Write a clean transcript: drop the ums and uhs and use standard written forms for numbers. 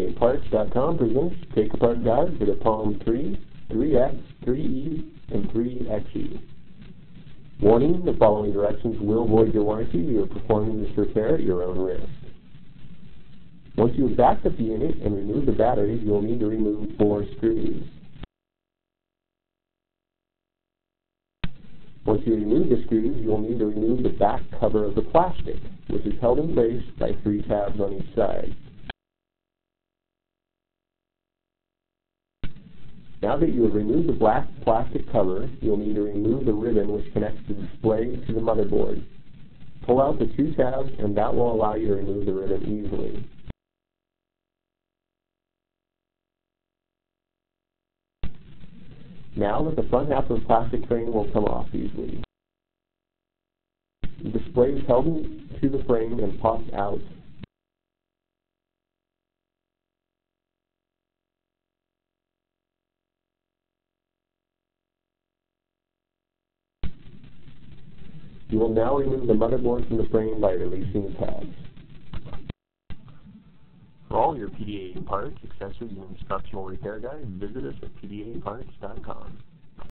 PDAparts.com presents Take Apart Guide for the Palm 3, 3X, 3E, and 3IIIxe. Warning, the following directions will void your warranty. You are performing this repair at your own risk. Once you have backed up the unit and removed the batteries, you will need to remove 4 screws. Once you remove the screws, you will need to remove the back cover of the plastic, which is held in place by 3 tabs on each side. Now that you have removed the black plastic cover, you will need to remove the ribbon which connects the display to the motherboard. Pull out the 2 tabs and that will allow you to remove the ribbon easily. Now that the front half of the plastic frame will come off easily. The display is held to the frame and pops out. You will now remove the motherboard from the frame by releasing the tabs. For all your PDA parts, accessories, and instructional repair guides, visit us at PDAparts.com.